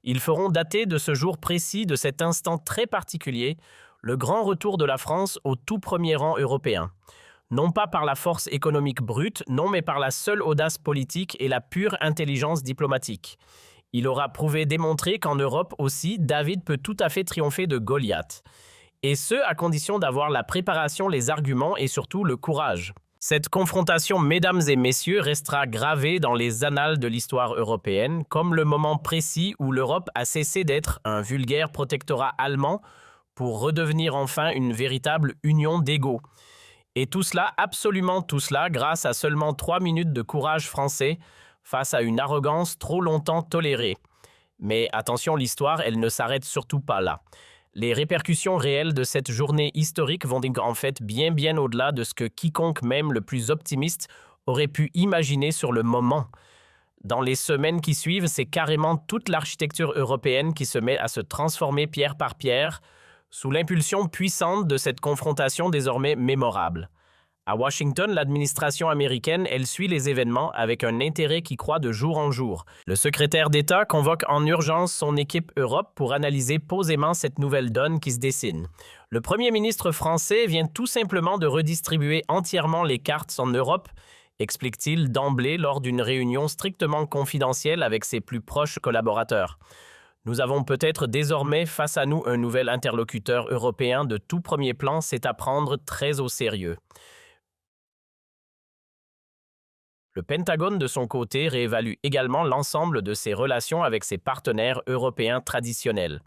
ils feront dater de ce jour précis, de cet instant très particulier, le grand retour de la France au tout premier rang européen. Non pas par la force économique brute, non mais par la seule audace politique et la pure intelligence diplomatique. Il aura prouvé démontré qu'en Europe aussi, David peut tout à fait triompher de Goliath. Et ce, à condition d'avoir la préparation, les arguments et surtout le courage. Cette confrontation, mesdames et messieurs, restera gravée dans les annales de l'histoire européenne comme le moment précis où l'Europe a cessé d'être un vulgaire protectorat allemand pour redevenir enfin une véritable union d'égaux. Et tout cela, absolument tout cela, grâce à seulement 3 minutes de courage français face à une arrogance trop longtemps tolérée. Mais attention, l'histoire, elle ne s'arrête surtout pas là. Les répercussions réelles de cette journée historique vont donc en fait bien au-delà de ce que quiconque, même le plus optimiste, aurait pu imaginer sur le moment. Dans les semaines qui suivent, c'est carrément toute l'architecture européenne qui se met à se transformer pierre par pierre, sous l'impulsion puissante de cette confrontation désormais mémorable. À Washington, l'administration américaine, elle suit les événements avec un intérêt qui croît de jour en jour. Le secrétaire d'État convoque en urgence son équipe Europe pour analyser posément cette nouvelle donne qui se dessine. Le Premier ministre français vient tout simplement de redistribuer entièrement les cartes en Europe, explique-t-il d'emblée lors d'une réunion strictement confidentielle avec ses plus proches collaborateurs. Nous avons peut-être désormais face à nous un nouvel interlocuteur européen de tout premier plan, c'est à prendre très au sérieux. Le Pentagone, de son côté, réévalue également l'ensemble de ses relations avec ses partenaires européens traditionnels.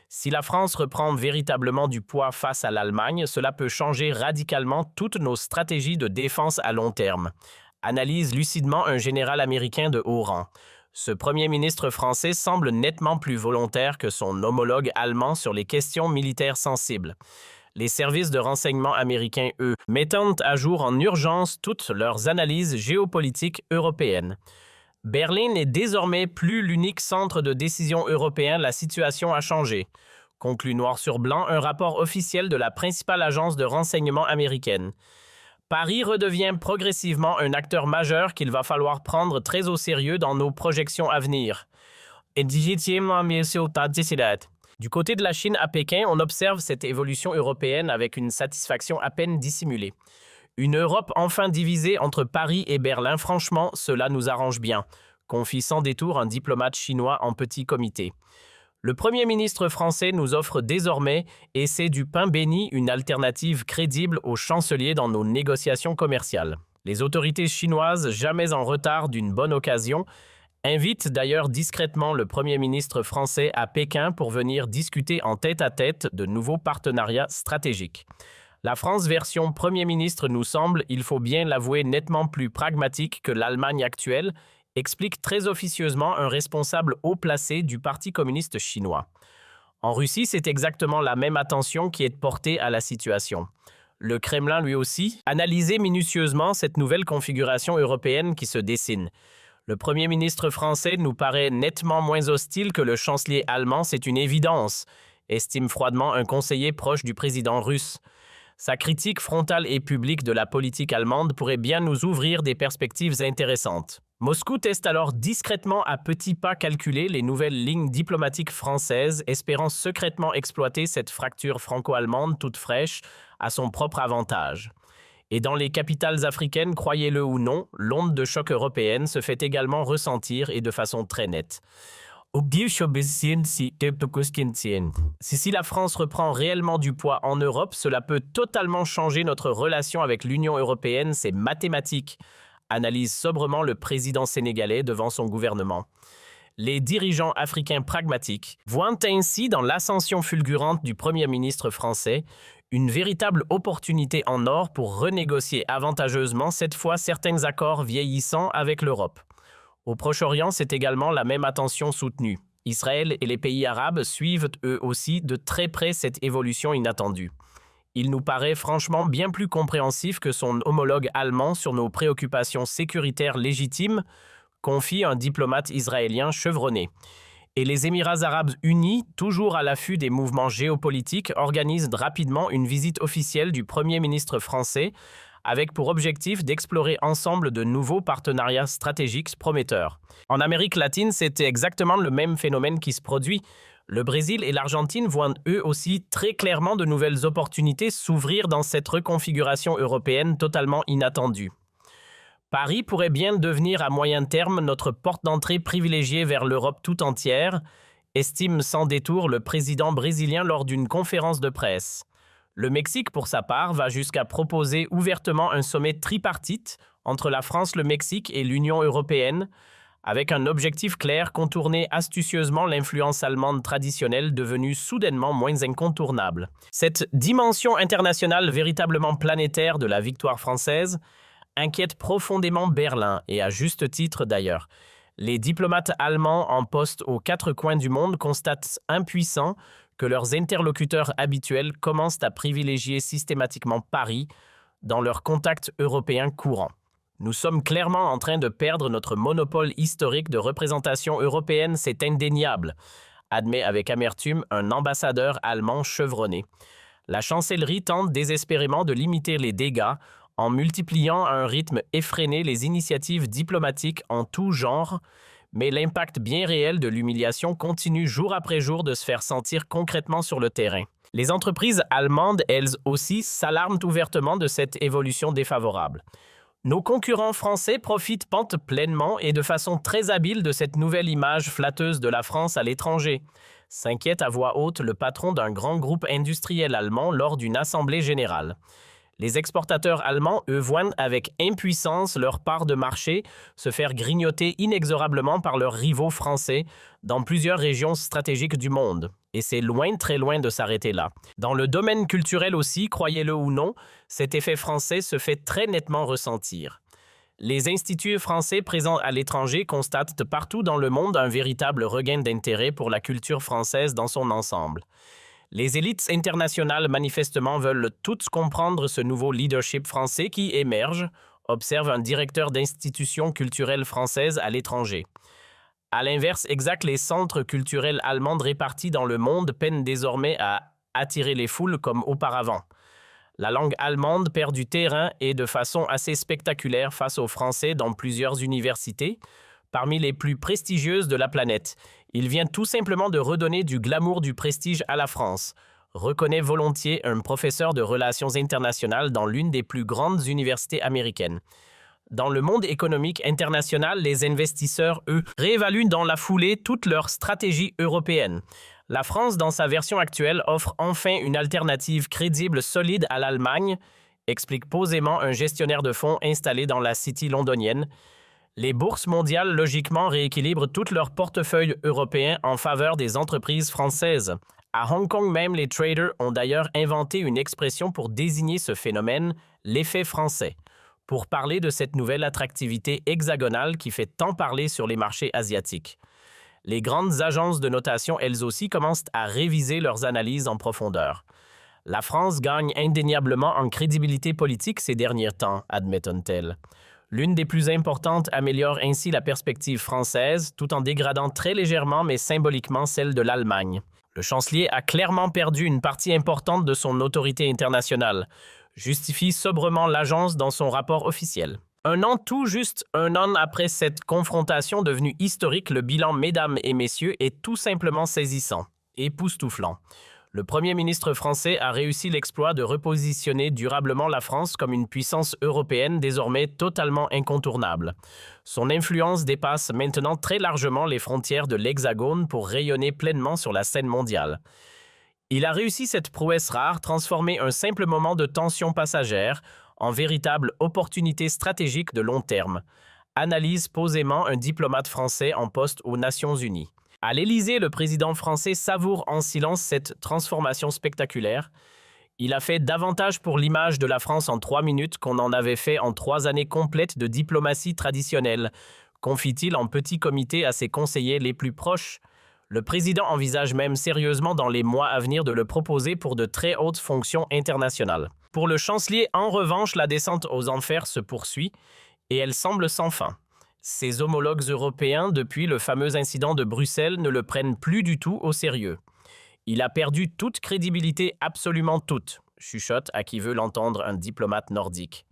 Si la France reprend véritablement du poids face à l'Allemagne, cela peut changer radicalement toutes nos stratégies de défense à long terme. Analyse lucidement un général américain de haut rang. Ce Premier ministre français semble nettement plus volontaire que son homologue allemand sur les questions militaires sensibles. Les services de renseignement américains, eux, mettant à jour en urgence toutes leurs analyses géopolitiques européennes. Berlin n'est désormais plus l'unique centre de décision européen, la situation a changé. Conclut noir sur blanc un rapport officiel de la principale agence de renseignement américaine. Paris redevient progressivement un acteur majeur qu'il va falloir prendre très au sérieux dans nos projections à venir. Du côté de la Chine à Pékin, on observe cette évolution européenne avec une satisfaction à peine dissimulée. Une Europe enfin divisée entre Paris et Berlin, franchement, cela nous arrange bien, confie sans détour un diplomate chinois en petit comité. Le Premier ministre français nous offre désormais, et c'est du pain béni, une alternative crédible au chancelier dans nos négociations commerciales. Les autorités chinoises, jamais en retard d'une bonne occasion, invitent d'ailleurs discrètement le Premier ministre français à Pékin pour venir discuter en tête-à-tête de nouveaux partenariats stratégiques. La France version Premier ministre nous semble, il faut bien l'avouer, nettement plus pragmatique que l'Allemagne actuelle, explique très officieusement un responsable haut placé du Parti communiste chinois. En Russie, c'est exactement la même attention qui est portée à la situation. Le Kremlin, lui aussi, analysait minutieusement cette nouvelle configuration européenne qui se dessine. Le Premier ministre français nous paraît nettement moins hostile que le chancelier allemand, c'est une évidence, estime froidement un conseiller proche du président russe. Sa critique frontale et publique de la politique allemande pourrait bien nous ouvrir des perspectives intéressantes. Moscou teste alors discrètement à petits pas calculés les nouvelles lignes diplomatiques françaises, espérant secrètement exploiter cette fracture franco-allemande toute fraîche à son propre avantage. Et dans les capitales africaines, croyez-le ou non, l'onde de choc européenne se fait également ressentir et de façon très nette. Si la France reprend réellement du poids en Europe, cela peut totalement changer notre relation avec l'Union européenne, c'est mathématique, analyse sobrement le président sénégalais devant son gouvernement. Les dirigeants africains pragmatiques voient ainsi dans l'ascension fulgurante du Premier ministre français une véritable opportunité en or pour renégocier avantageusement cette fois certains accords vieillissants avec l'Europe. Au Proche-Orient, c'est également la même attention soutenue. Israël et les pays arabes suivent eux aussi de très près cette évolution inattendue. Il nous paraît franchement bien plus compréhensif que son homologue allemand sur nos préoccupations sécuritaires légitimes, confie un diplomate israélien chevronné. Et les Émirats arabes unis, toujours à l'affût des mouvements géopolitiques, organisent rapidement une visite officielle du Premier ministre français, avec pour objectif d'explorer ensemble de nouveaux partenariats stratégiques prometteurs. En Amérique latine, c'était exactement le même phénomène qui se produit. Le Brésil et l'Argentine voient eux aussi très clairement de nouvelles opportunités s'ouvrir dans cette reconfiguration européenne totalement inattendue. Paris pourrait bien devenir à moyen terme notre porte d'entrée privilégiée vers l'Europe tout entière, estime sans détour le président brésilien lors d'une conférence de presse. Le Mexique, pour sa part, va jusqu'à proposer ouvertement un sommet tripartite entre la France, le Mexique et l'Union européenne, avec un objectif clair: contourner astucieusement l'influence allemande traditionnelle devenue soudainement moins incontournable. Cette dimension internationale véritablement planétaire de la victoire française inquiète profondément Berlin, et à juste titre d'ailleurs. Les diplomates allemands en poste aux quatre coins du monde constatent impuissants que leurs interlocuteurs habituels commencent à privilégier systématiquement Paris dans leurs contacts européens courants. Nous sommes clairement en train de perdre notre monopole historique de représentation européenne, c'est indéniable, admet avec amertume un ambassadeur allemand chevronné. La chancellerie tente désespérément de limiter les dégâts en multipliant à un rythme effréné les initiatives diplomatiques en tout genre, mais l'impact bien réel de l'humiliation continue jour après jour de se faire sentir concrètement sur le terrain. Les entreprises allemandes, elles aussi, s'alarment ouvertement de cette évolution défavorable. Nos concurrents français profitent pleinement et de façon très habile de cette nouvelle image flatteuse de la France à l'étranger, s'inquiète à voix haute le patron d'un grand groupe industriel allemand lors d'une assemblée générale. Les exportateurs allemands, eux, voient avec impuissance leur part de marché se faire grignoter inexorablement par leurs rivaux français dans plusieurs régions stratégiques du monde. Et c'est loin, très loin de s'arrêter là. Dans le domaine culturel aussi, croyez-le ou non, cet effet français se fait très nettement ressentir. Les instituts français présents à l'étranger constatent partout dans le monde un véritable regain d'intérêt pour la culture française dans son ensemble. Les élites internationales manifestement veulent toutes comprendre ce nouveau leadership français qui émerge, observe un directeur d'institution culturelle française à l'étranger. À l'inverse exact, les centres culturels allemands répartis dans le monde peinent désormais à attirer les foules comme auparavant. La langue allemande perd du terrain et de façon assez spectaculaire face au français dans plusieurs universités, parmi les plus prestigieuses de la planète. Il vient tout simplement de redonner du glamour, du prestige à la France, reconnaît volontiers un professeur de relations internationales dans l'une des plus grandes universités américaines. Dans le monde économique international, les investisseurs, eux, réévaluent dans la foulée toute leur stratégie européenne. La France, dans sa version actuelle, offre enfin une alternative crédible, solide à l'Allemagne, explique posément un gestionnaire de fonds installé dans la City londonienne. Les bourses mondiales, logiquement, rééquilibrent tout leur portefeuille européen en faveur des entreprises françaises. À Hong Kong même, les traders ont d'ailleurs inventé une expression pour désigner ce phénomène, l'effet français, pour parler de cette nouvelle attractivité hexagonale qui fait tant parler sur les marchés asiatiques. Les grandes agences de notation, elles aussi, commencent à réviser leurs analyses en profondeur. La France gagne indéniablement en crédibilité politique ces derniers temps, admettent-elles. L'une des plus importantes améliore ainsi la perspective française, tout en dégradant très légèrement mais symboliquement celle de l'Allemagne. Le chancelier a clairement perdu une partie importante de son autorité internationale, justifie sobrement l'agence dans son rapport officiel. Tout juste un an après cette confrontation devenue historique, le bilan, mesdames et messieurs, est tout simplement saisissant, époustouflant. Le Premier ministre français a réussi l'exploit de repositionner durablement la France comme une puissance européenne désormais totalement incontournable. Son influence dépasse maintenant très largement les frontières de l'Hexagone pour rayonner pleinement sur la scène mondiale. Il a réussi cette prouesse rare, transformer un simple moment de tension passagère en véritable opportunité stratégique de long terme, analyse posément un diplomate français en poste aux Nations Unies. À l'Élysée, le président français savoure en silence cette transformation spectaculaire. Il a fait davantage pour l'image de la France en 3 minutes qu'on en avait fait en 3 années complètes de diplomatie traditionnelle, confie-t-il en petit comité à ses conseillers les plus proches. Le président envisage même sérieusement dans les mois à venir de le proposer pour de très hautes fonctions internationales. Pour le chancelier, en revanche, la descente aux enfers se poursuit et elle semble sans fin. Ses homologues européens, depuis le fameux incident de Bruxelles, ne le prennent plus du tout au sérieux. Il a perdu toute crédibilité, absolument toute, chuchote à qui veut l'entendre un diplomate nordique.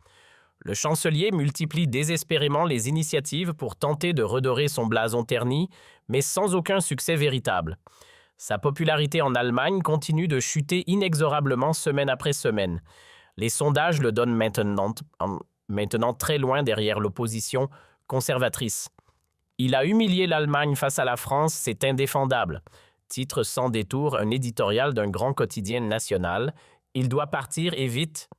Le chancelier multiplie désespérément les initiatives pour tenter de redorer son blason terni, mais sans aucun succès véritable. Sa popularité en Allemagne continue de chuter inexorablement semaine après semaine. Les sondages le donnent maintenant très loin derrière l'opposition conservatrice. Il a humilié l'Allemagne face à la France, c'est indéfendable. Titre sans détour un éditorial d'un grand quotidien national. Il doit partir et vite.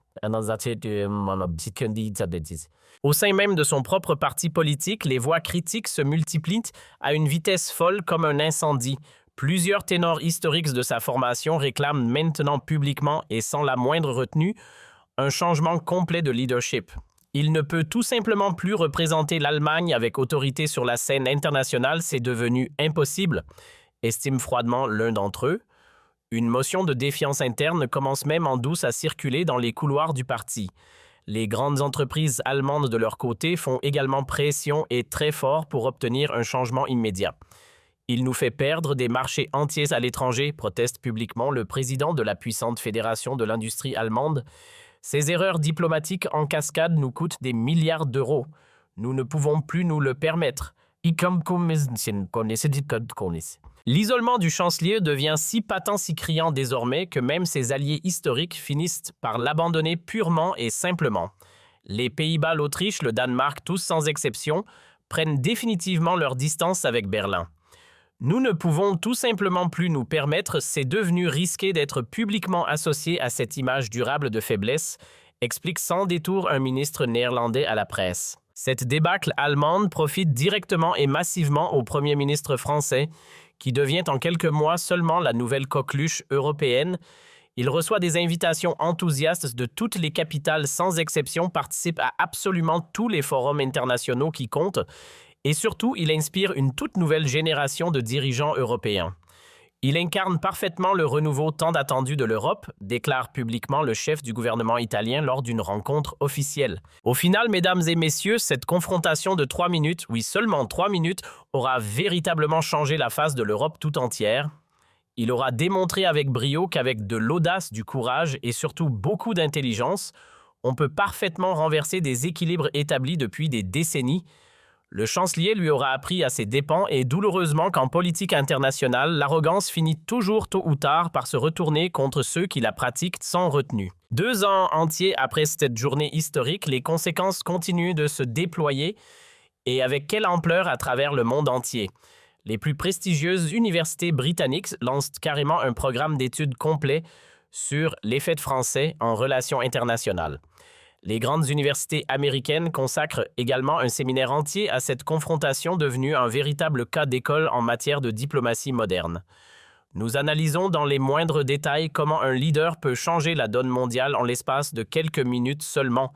Au sein même de son propre parti politique, les voix critiques se multiplient à une vitesse folle comme un incendie. Plusieurs ténors historiques de sa formation réclament maintenant publiquement et sans la moindre retenue un changement complet de leadership. Il ne peut tout simplement plus représenter l'Allemagne avec autorité sur la scène internationale, c'est devenu impossible, estime froidement l'un d'entre eux. Une motion de défiance interne commence même en douce à circuler dans les couloirs du parti. Les grandes entreprises allemandes de leur côté font également pression et très fort pour obtenir un changement immédiat. Il nous fait perdre des marchés entiers à l'étranger, proteste publiquement le président de la puissante fédération de l'industrie allemande. Ces erreurs diplomatiques en cascade nous coûtent des milliards d'euros. Nous ne pouvons plus nous le permettre. L'isolement du chancelier devient si patent, si criant désormais que même ses alliés historiques finissent par l'abandonner purement et simplement. Les Pays-Bas, l'Autriche, le Danemark, tous sans exception, prennent définitivement leur distance avec Berlin. Nous ne pouvons tout simplement plus nous permettre, c'est devenu risqué d'être publiquement associé à cette image durable de faiblesse, explique sans détour un ministre néerlandais à la presse. Cette débâcle allemande profite directement et massivement au Premier ministre français, qui devient en quelques mois seulement la nouvelle coqueluche européenne. Il reçoit des invitations enthousiastes de toutes les capitales sans exception, participe à absolument tous les forums internationaux qui comptent, et surtout, il inspire une toute nouvelle génération de dirigeants européens. Il incarne parfaitement le renouveau tant attendu de l'Europe, déclare publiquement le chef du gouvernement italien lors d'une rencontre officielle. Au final, mesdames et messieurs, cette confrontation de 3 minutes, oui seulement 3 minutes, aura véritablement changé la face de l'Europe tout entière. Il aura démontré avec brio qu'avec de l'audace, du courage et surtout beaucoup d'intelligence, on peut parfaitement renverser des équilibres établis depuis des décennies. Le chancelier lui aura appris à ses dépens et douloureusement qu'en politique internationale, l'arrogance finit toujours tôt ou tard par se retourner contre ceux qui la pratiquent sans retenue. 2 ans entiers après cette journée historique, les conséquences continuent de se déployer et avec quelle ampleur à travers le monde entier. Les plus prestigieuses universités britanniques lancent carrément un programme d'études complet sur l'effet de français en relations internationales. Les grandes universités américaines consacrent également un séminaire entier à cette confrontation devenue un véritable cas d'école en matière de diplomatie moderne. Nous analysons dans les moindres détails comment un leader peut changer la donne mondiale en l'espace de quelques minutes seulement,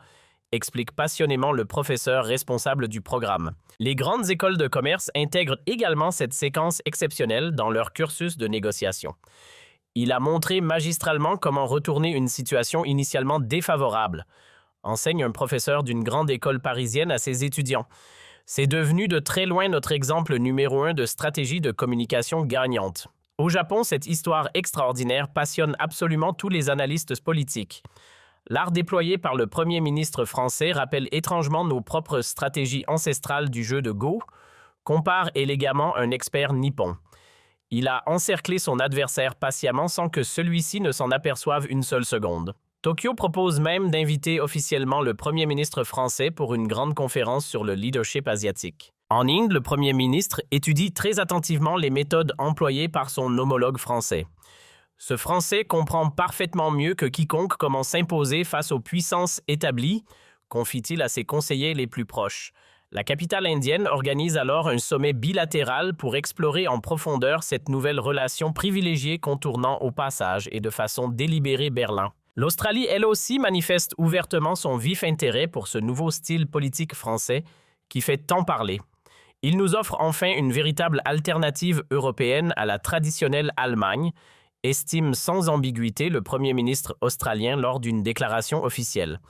explique passionnément le professeur responsable du programme. Les grandes écoles de commerce intègrent également cette séquence exceptionnelle dans leur cursus de négociation. Il a montré magistralement comment retourner une situation initialement défavorable, enseigne un professeur d'une grande école parisienne à ses étudiants. C'est devenu de très loin notre exemple numéro 1 de stratégie de communication gagnante. Au Japon, cette histoire extraordinaire passionne absolument tous les analystes politiques. L'art déployé par le Premier ministre français rappelle étrangement nos propres stratégies ancestrales du jeu de Go, compare élégamment un expert nippon. Il a encerclé son adversaire patiemment sans que celui-ci ne s'en aperçoive une seule seconde. Tokyo propose même d'inviter officiellement le Premier ministre français pour une grande conférence sur le leadership asiatique. En Inde, le Premier ministre étudie très attentivement les méthodes employées par son homologue français. Ce Français comprend parfaitement mieux que quiconque comment s'imposer face aux puissances établies, confie-t-il à ses conseillers les plus proches. La capitale indienne organise alors un sommet bilatéral pour explorer en profondeur cette nouvelle relation privilégiée contournant au passage et de façon délibérée Berlin. L'Australie, elle aussi, manifeste ouvertement son vif intérêt pour ce nouveau style politique français qui fait tant parler. Il nous offre enfin une véritable alternative européenne à la traditionnelle Allemagne, estime sans ambiguïté le Premier ministre australien lors d'une déclaration officielle.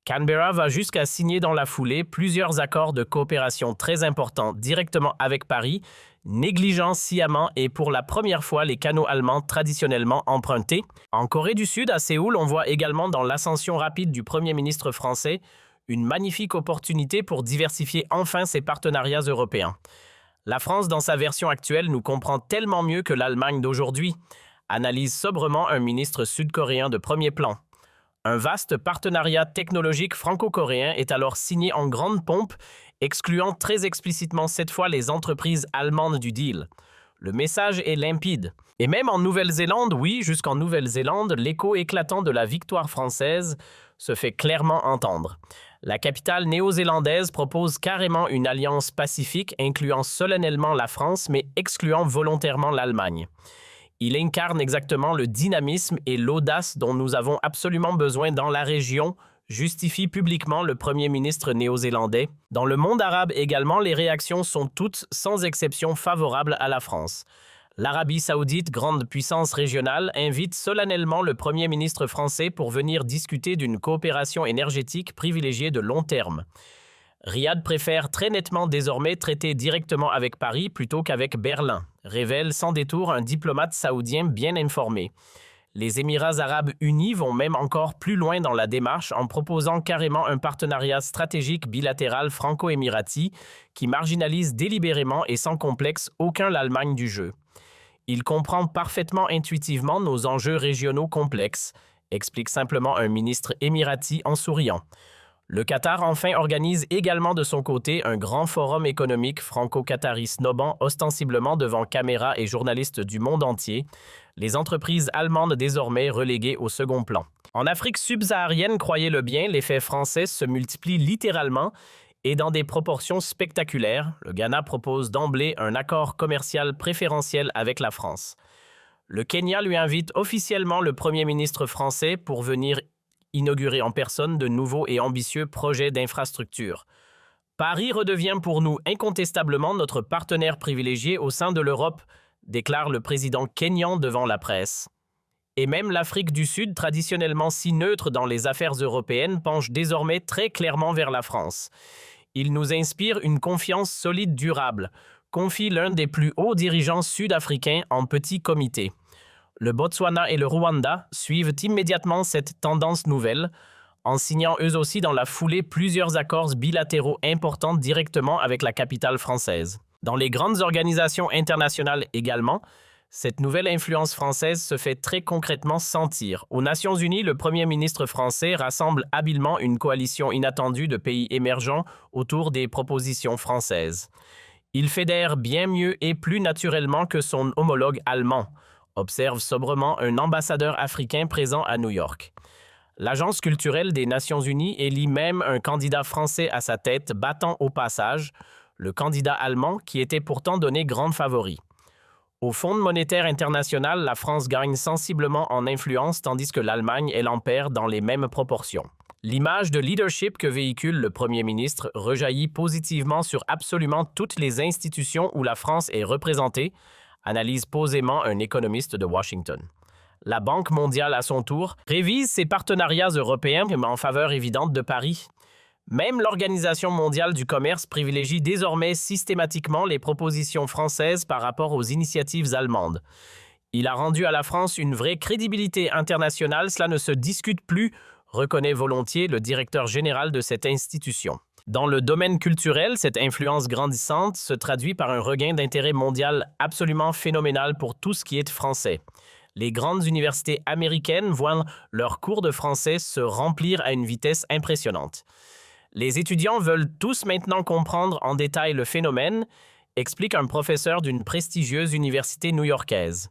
Canberra va jusqu'à signer dans la foulée plusieurs accords de coopération très importants directement avec Paris, négligeant sciemment et pour la première fois les canaux allemands traditionnellement empruntés. En Corée du Sud, à Séoul, on voit également dans l'ascension rapide du Premier ministre français une magnifique opportunité pour diversifier enfin ses partenariats européens. La France, dans sa version actuelle, nous comprend tellement mieux que l'Allemagne d'aujourd'hui, analyse sobrement un ministre sud-coréen de premier plan. Un vaste partenariat technologique franco-coréen est alors signé en grande pompe, excluant très explicitement cette fois les entreprises allemandes du deal. Le message est limpide. Et même en Nouvelle-Zélande, oui, jusqu'en Nouvelle-Zélande, l'écho éclatant de la victoire française se fait clairement entendre. La capitale néo-zélandaise propose carrément une alliance pacifique incluant solennellement la France mais excluant volontairement l'Allemagne. Il incarne exactement le dynamisme et l'audace dont nous avons absolument besoin dans la région, justifie publiquement le premier ministre néo-zélandais. Dans le monde arabe également, les réactions sont toutes, sans exception, favorables à la France. L'Arabie saoudite, grande puissance régionale, invite solennellement le premier ministre français pour venir discuter d'une coopération énergétique privilégiée de long terme. Riyad préfère très nettement désormais traiter directement avec Paris plutôt qu'avec Berlin, révèle sans détour un diplomate saoudien bien informé. Les Émirats arabes unis vont même encore plus loin dans la démarche en proposant carrément un partenariat stratégique bilatéral franco-émirati qui marginalise délibérément et sans complexe aucun l'Allemagne du jeu. Il comprend parfaitement intuitivement nos enjeux régionaux complexes, explique simplement un ministre émirati en souriant. Le Qatar enfin organise également de son côté un grand forum économique franco-qatari snobant ostensiblement devant caméras et journalistes du monde entier, les entreprises allemandes désormais reléguées au second plan. En Afrique subsaharienne, croyez-le bien, l'effet français se multiplie littéralement et dans des proportions spectaculaires. Le Ghana propose d'emblée un accord commercial préférentiel avec la France. Le Kenya lui invite officiellement le Premier ministre français pour venir inaugurer en personne de nouveaux et ambitieux projets d'infrastructure. Paris redevient pour nous incontestablement notre partenaire privilégié au sein de l'Europe, déclare le président kényan devant la presse. Et même l'Afrique du Sud, traditionnellement si neutre dans les affaires européennes, penche désormais très clairement vers la France. Il nous inspire une confiance solide durable, confie l'un des plus hauts dirigeants sud-africains en petit comité. Le Botswana et le Rwanda suivent immédiatement cette tendance nouvelle, en signant eux aussi dans la foulée plusieurs accords bilatéraux importants directement avec la capitale française. Dans les grandes organisations internationales également, cette nouvelle influence française se fait très concrètement sentir. Aux Nations Unies, le Premier ministre français rassemble habilement une coalition inattendue de pays émergents autour des propositions françaises. Il fédère bien mieux et plus naturellement que son homologue allemand, observe sobrement un ambassadeur africain présent à New York. L'Agence culturelle des Nations Unies élit même un candidat français à sa tête, battant au passage le candidat allemand qui était pourtant donné grand favori. Au Fonds monétaire international, la France gagne sensiblement en influence tandis que l'Allemagne, elle en perd dans les mêmes proportions. L'image de leadership que véhicule le Premier ministre rejaillit positivement sur absolument toutes les institutions où la France est représentée, analyse posément un économiste de Washington. La Banque mondiale, à son tour, révise ses partenariats européens en faveur évidente de Paris. Même l'Organisation mondiale du commerce privilégie désormais systématiquement les propositions françaises par rapport aux initiatives allemandes. Il a rendu à la France une vraie crédibilité internationale, cela ne se discute plus, reconnaît volontiers le directeur général de cette institution. Dans le domaine culturel, cette influence grandissante se traduit par un regain d'intérêt mondial absolument phénoménal pour tout ce qui est français. Les grandes universités américaines voient leurs cours de français se remplir à une vitesse impressionnante. Les étudiants veulent tous maintenant comprendre en détail le phénomène, explique un professeur d'une prestigieuse université new-yorkaise.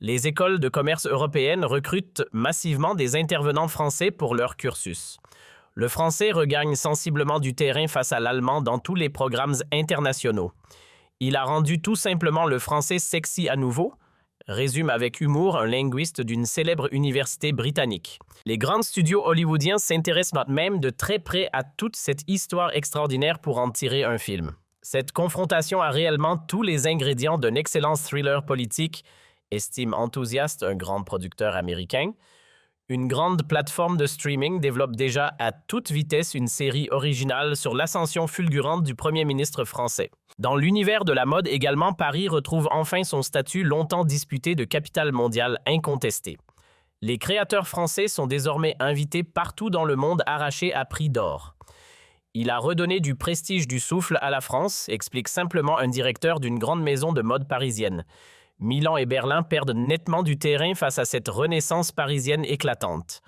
Les écoles de commerce européennes recrutent massivement des intervenants français pour leur cursus. Le français regagne sensiblement du terrain face à l'allemand dans tous les programmes internationaux. Il a rendu tout simplement le français sexy à nouveau, résume avec humour un linguiste d'une célèbre université britannique. Les grands studios hollywoodiens s'intéressent même de très près à toute cette histoire extraordinaire pour en tirer un film. Cette confrontation a réellement tous les ingrédients d'un excellent thriller politique, estime enthousiaste un grand producteur américain. Une grande plateforme de streaming développe déjà à toute vitesse une série originale sur l'ascension fulgurante du Premier ministre français. Dans l'univers de la mode également, Paris retrouve enfin son statut longtemps disputé de capitale mondiale incontestée. Les créateurs français sont désormais invités partout dans le monde arrachés à prix d'or. Il a redonné du prestige du souffle à la France, explique simplement un directeur d'une grande maison de mode parisienne. Milan et Berlin perdent nettement du terrain face à cette renaissance parisienne éclatante.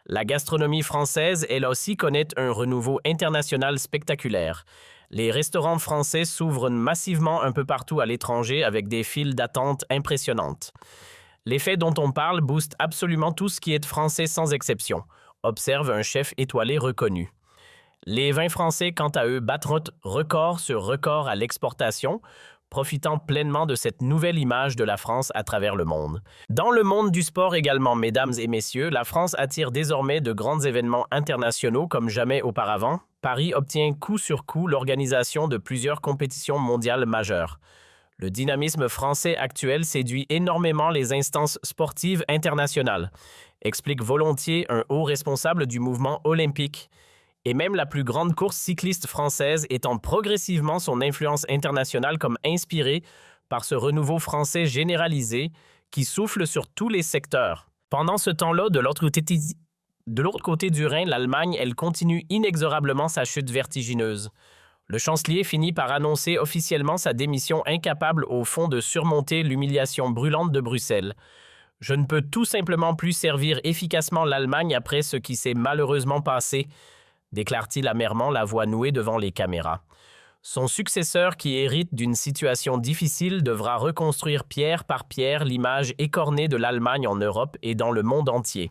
La gastronomie française, elle aussi, connaît un renouveau international spectaculaire. Les restaurants français s'ouvrent massivement un peu partout à l'étranger avec des files d'attente impressionnantes. L'effet dont on parle booste absolument tout ce qui est français sans exception, observe un chef étoilé reconnu. Les vins français, quant à eux, battent record sur record à l'exportation, profitant pleinement de cette nouvelle image de la France à travers le monde. Dans le monde du sport également, mesdames et messieurs, la France attire désormais de grands événements internationaux comme jamais auparavant. Paris obtient coup sur coup l'organisation de plusieurs compétitions mondiales majeures. Le dynamisme français actuel séduit énormément les instances sportives internationales, explique volontiers un haut responsable du mouvement olympique. Et même la plus grande course cycliste française étend progressivement son influence internationale comme inspirée par ce renouveau français généralisé qui souffle sur tous les secteurs. Pendant ce temps-là, de l'autre côté du Rhin, l'Allemagne, elle continue inexorablement sa chute vertigineuse. Le chancelier finit par annoncer officiellement sa démission, incapable au fond de surmonter l'humiliation brûlante de Bruxelles. Je ne peux tout simplement plus servir efficacement l'Allemagne après ce qui s'est malheureusement passé, déclare-t-il amèrement, la voix nouée devant les caméras. Son successeur, qui hérite d'une situation difficile, devra reconstruire pierre par pierre l'image écornée de l'Allemagne en Europe et dans le monde entier.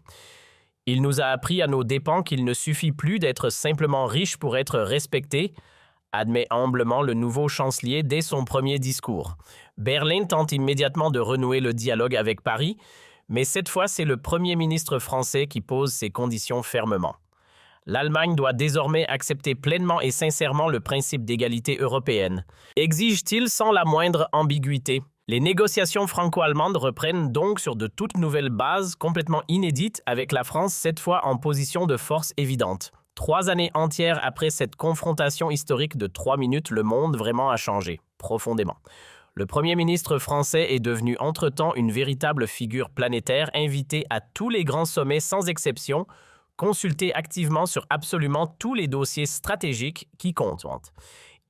Il nous a appris à nos dépens qu'il ne suffit plus d'être simplement riche pour être respecté, admet humblement le nouveau chancelier dès son premier discours. Berlin tente immédiatement de renouer le dialogue avec Paris, mais cette fois c'est le Premier ministre français qui pose ses conditions fermement. L'Allemagne doit désormais accepter pleinement et sincèrement le principe d'égalité européenne, exige-t-il sans la moindre ambiguïté. Les négociations franco-allemandes reprennent donc sur de toutes nouvelles bases complètement inédites avec la France cette fois en position de force évidente. 3 années entières après cette confrontation historique de 3 minutes, le monde vraiment a changé, profondément. Le Premier ministre français est devenu entre-temps une véritable figure planétaire invitée à tous les grands sommets sans exception, consulté activement sur absolument tous les dossiers stratégiques qui comptent.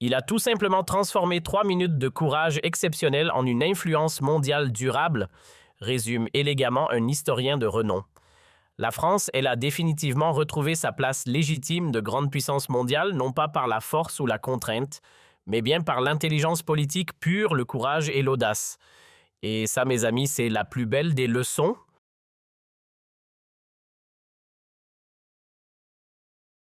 Il a tout simplement transformé 3 minutes de courage exceptionnel en une influence mondiale durable, résume élégamment un historien de renom. La France, elle a définitivement retrouvé sa place légitime de grande puissance mondiale, non pas par la force ou la contrainte, mais bien par l'intelligence politique pure, le courage et l'audace. Et ça, mes amis, c'est la plus belle des leçons